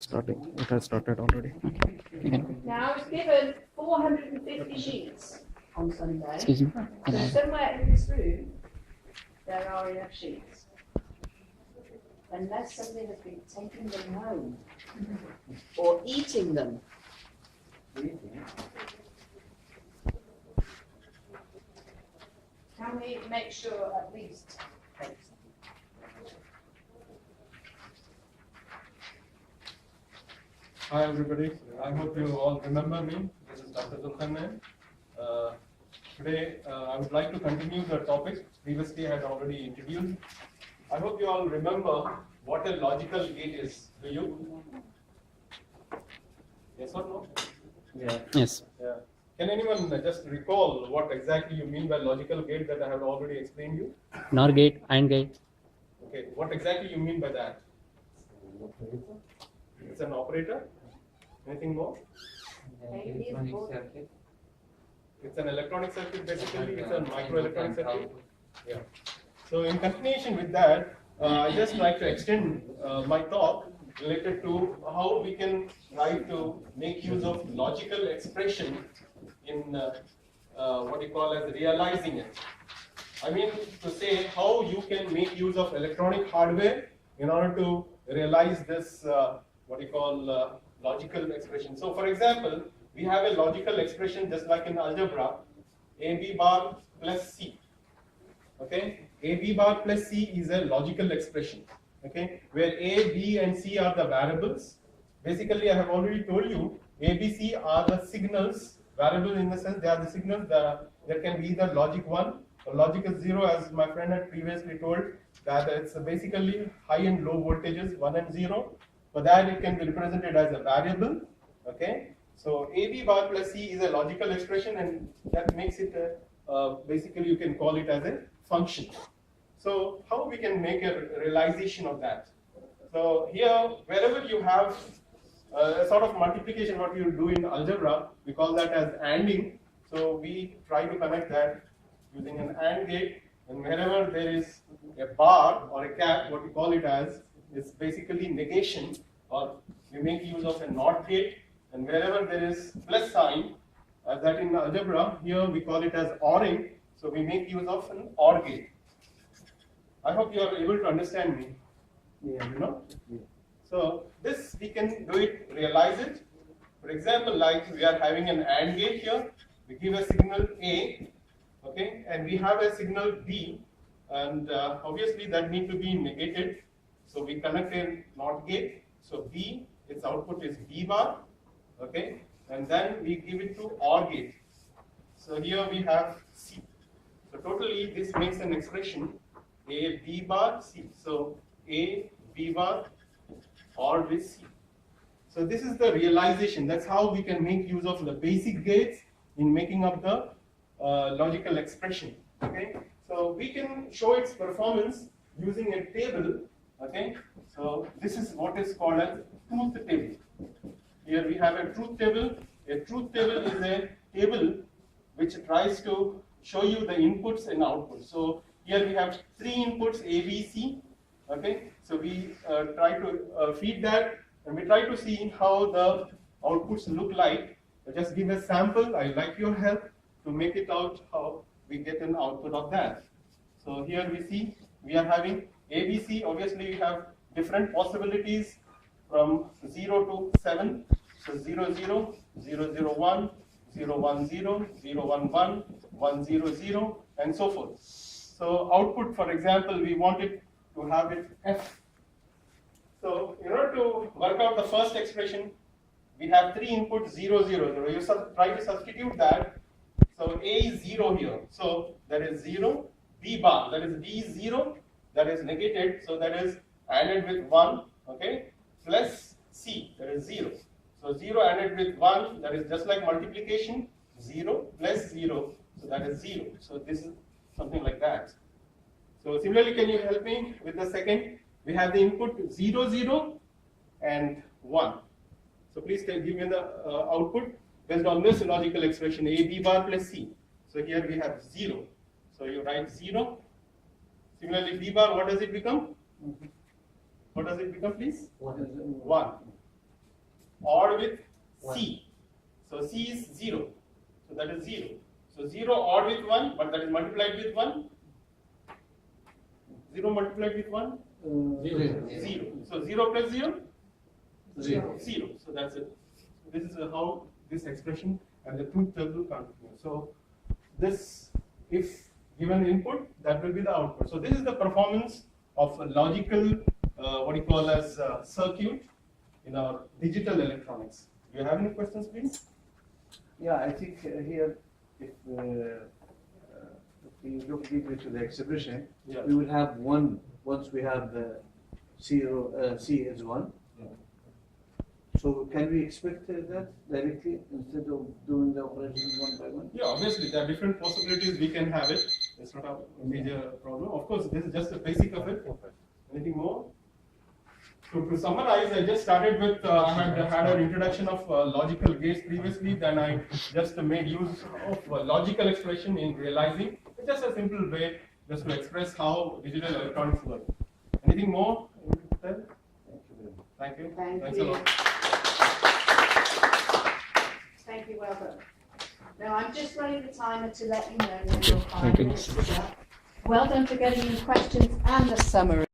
Starting. It has started already. Okay. Now I was given 450 sheets on Sunday. Excuse me. So somewhere in this room, there are enough sheets. Unless somebody has been taking them home or eating them. Can we make sure at least? Hi everybody, I hope you all remember me. This is Dr. Zulkarnain. Today I would like to continue the topic previously I had already introduced. I hope you all remember what a logical gate is. Do you? Yes or no? Yeah. Yes. Yeah. Can anyone just recall what exactly you mean by logical gate that I have already explained you? NOR gate, AND gate. Okay, what exactly you mean by that? It's an operator. Anything more? It's an electronic circuit basically, it's a microelectronic circuit. Yeah. So in continuation with that, I just like to extend my talk related to how we can try to make use of logical expression in what we call as realizing it. I mean to say how you can make use of electronic hardware in order to realize this what we call logical expression. So for example, we have a logical expression just like in algebra, AB bar plus C. Okay, AB bar plus C is a logical expression. Okay, where A, B and C are the variables. Basically, I have already told you A, B, C are the signals, variable in the sense they are the signals. There can be either logic 1 or logical 0, as my friend had previously told, that it's basically high and low voltages 1 and 0. For that, it can be represented as a variable. Okay, so AB bar plus C is a logical expression, and that makes it basically you can call it as a function. So how we can make a realization of that? So here, wherever you have a sort of multiplication, what you do in algebra, we call that as ANDing. So we try to connect that using an AND gate, and wherever there is a bar or a cap, what we call it as is basically negation, or we make use of a NOT gate, and wherever there is plus sign, that in algebra, here we call it as ORing, so we make use of an OR gate. I hope you are able to understand me. Yeah. You know? Yeah. So this we can do it, realize it. For example, like we are having an AND gate here, we give a signal A, okay, and we have a signal B, and obviously that need to be negated. So we connect a NOT gate. So B, its output is B bar, okay, and then we give it to OR gate. So here we have C. So totally this makes an expression A, B bar, C. So A, B bar, OR with C. So this is the realization. That's how we can make use of the basic gates in making up the logical expression. Okay. So we can show its performance using a table. Okay. So this is what is called as truth table. Here we have a truth table. A truth table is a table which tries to show you the inputs and outputs. So here we have 3 inputs A, B, C. Okay, so we try to feed that, and we try to see how the outputs look like. Just give a sample. I like your help to make it out how we get an output of that. So here we see we are having A, B, C. Obviously, we have different possibilities from 0 to 7. So 0, 0, 0, 0, 1, 0, 1, 0, 0, 1, 1, 1, 0, 0, and so forth. So output, for example, we want it to have it F. So in order to work out the first expression, we have 3 inputs 0, 0, 0. You try to substitute that. So A is 0 here. So that is 0. B bar, that is B is 0. That is negated. So that is added with 1. Okay. Plus C, that is 0. So 0 added with 1, that is just like multiplication. 0 plus 0. So that is 0. So this is something like that. So similarly, can you help me with the second? We have the input 0, 0 and 1. So please give me the output based on this logical expression A, B bar plus C. So here we have 0. So you write 0. Similarly, B bar, what does it become? What does it become, please? 1. odd with C. So C is 0. So that is 0. So 0 odd with 1, but that is multiplied with 1. 0 multiplied with 1? 0. So 0 plus 0? 0. So that's it. This is how this expression and the truth table continue. So this, if given input, that will be the output. So this is the performance of a logical, what you call as circuit in our digital electronics. Do you have any questions, please? Yeah, I think here, if we look deeply to the exhibition, Yeah. we will have one, once we have the C is 1. So can we expect that directly instead of doing the operations one by one? Yeah, obviously there are different possibilities we can have it. It's not a major problem. Of course, this is just the basic of it. Anything more? So to summarize, I just started with, I had an introduction of logical gates previously, then I just made use of logical expression in realizing. It's just a simple way just to express how digital electronics work. Anything more? Thank you. Thanks a lot. Thank you, well done. Now, I'm just running the timer to let you know when your 5 minutes is up. Well done for getting in questions and the summary.